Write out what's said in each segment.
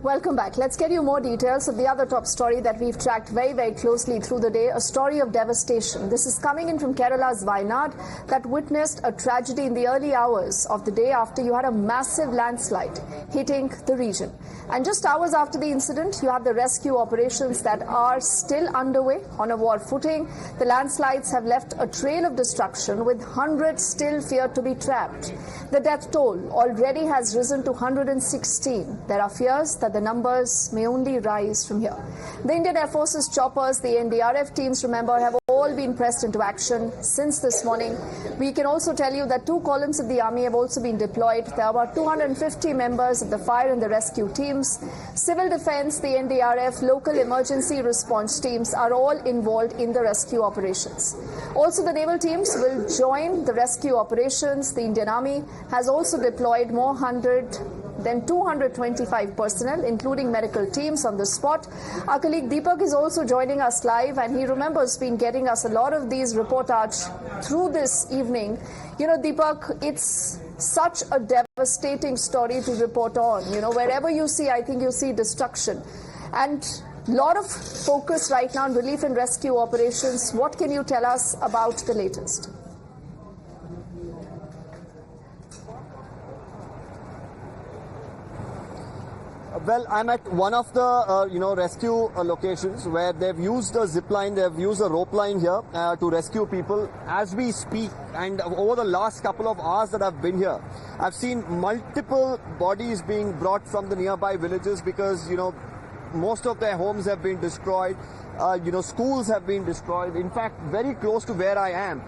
Welcome back. Let's get you more details of the other top story that we've tracked very, very closely through the day, a story of devastation. This is coming in from Kerala's Wayanad that witnessed a tragedy in the early hours of the day after you had a massive landslide hitting the region. And just hours after the incident, you have the rescue operations that are still underway on a war footing. The landslides have left a trail of destruction with hundreds still feared to be trapped. The death toll already has risen to 116. There are fears that the numbers may only rise from here. The Indian Air Force's choppers, the NDRF teams, remember, have all been pressed into action since this morning. We can also tell you that 2 columns of the army have also been deployed. There are about 250 members of the fire and the rescue teams. Civil defense, the NDRF, local emergency response teams are all involved in the rescue operations. Also, the naval teams will join the rescue operations. The Indian Army has also deployed more 225 personnel, including medical teams on the spot. Our colleague Deepak is also joining us live, and he remembers been getting us a lot of these reportage through this evening. You know, Deepak, it's such a devastating story to report on. You know, wherever you see, I think you see destruction. And a lot of focus right now on relief and rescue operations. What can you tell us about the latest? Well, I'm at one of the, rescue locations where they've used a zip line, they've used a rope line here to rescue people as we speak. And over the last couple of hours that I've been here, I've seen multiple bodies being brought from the nearby villages because, most of their homes have been destroyed. Schools have been destroyed. In fact, very close to where I am.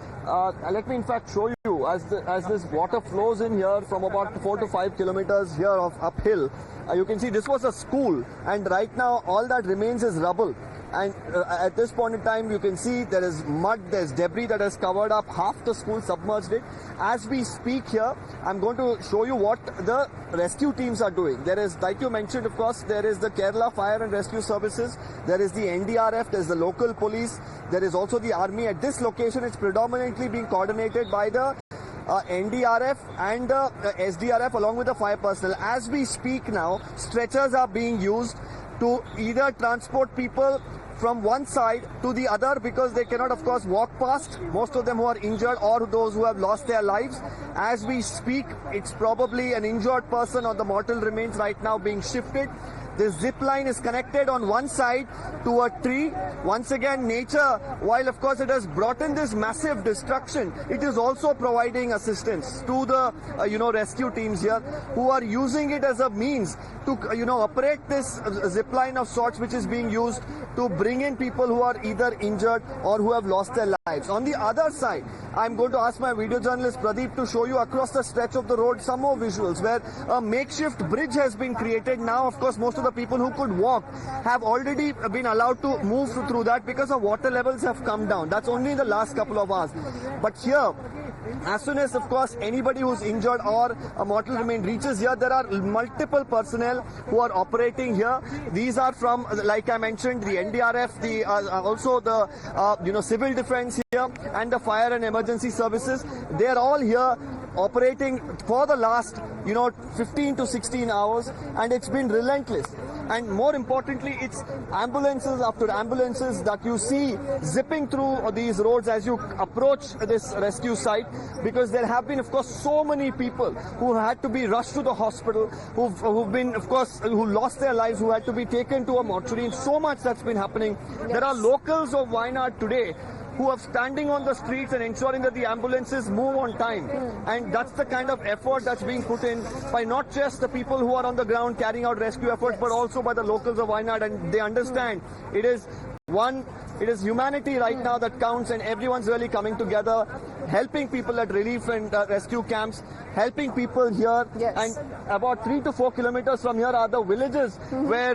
Let me in fact show you as this water flows in here from about 4 to 5 kilometers here of uphill. You can see this was a school, and right now all that remains is rubble. And at this point in time, you can see there is mud, there's debris that has covered up half the school, submerged it. As we speak here, I'm going to show you what the rescue teams are doing. There is, like you mentioned, of course, there is the Kerala Fire and Rescue Services, there is the NDRF, there's the local police, there is also the army. At this location, it's predominantly being coordinated by the NDRF and the SDRF along with the fire personnel. As we speak now, stretchers are being used to either transport people from one side to the other because they cannot, of course, walk past, most of them who are injured or those who have lost their lives. As we speak, it's probably an injured person or the mortal remains right now being shifted. The zip line is connected on one side to a tree. Once again, nature, while of course it has brought in this massive destruction, it is also providing assistance to the, rescue teams here who are using it as a means to, operate this zip line of sorts which is being used to bring in people who are either injured or who have lost their lives. On the other side, I'm going to ask my video journalist Pradeep to show you across the stretch of the road some more visuals where a makeshift bridge has been created. Now, of course, most of the people who could walk have already been allowed to move through that because the water levels have come down. That's only in the last couple of hours. But here, as soon as, of course, anybody who's injured or a mortal remain reaches here, there are multiple personnel who are operating here. These are from, like I mentioned, the NDRF, also the, civil defense here and the fire and emergency services. They're all here operating for the last, 15 to 16 hours, and it's been relentless. And more importantly, it's ambulances after ambulances that you see zipping through these roads as you approach this rescue site, because there have been, of course, so many people who had to be rushed to the hospital, who've been, of course, who lost their lives, who had to be taken to a mortuary, and so much that's been happening. Yes. There are locals of Wayanad today who are standing on the streets and ensuring that the ambulances move on time. And that's the kind of effort that's being put in by not just the people who are on the ground carrying out rescue efforts, but also by the locals of Wayanad. And they understand it is humanity right now that counts, and everyone's really coming together, helping people at relief and rescue camps, helping people here. Yes. And about 3 to 4 kilometers from here are the villages where,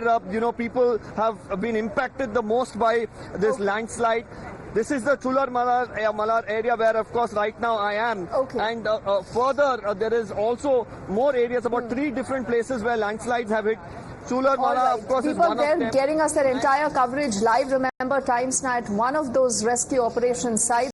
people have been impacted the most by this landslide. This is the Chular Malar area where, of course, right now I am. Okay. And further, there is also more areas, about 3 different places where landslides have hit. Chular Malar, of course, is one of them. People, they're getting us their entire coverage live. Remember, Times now at one of those rescue operation sites.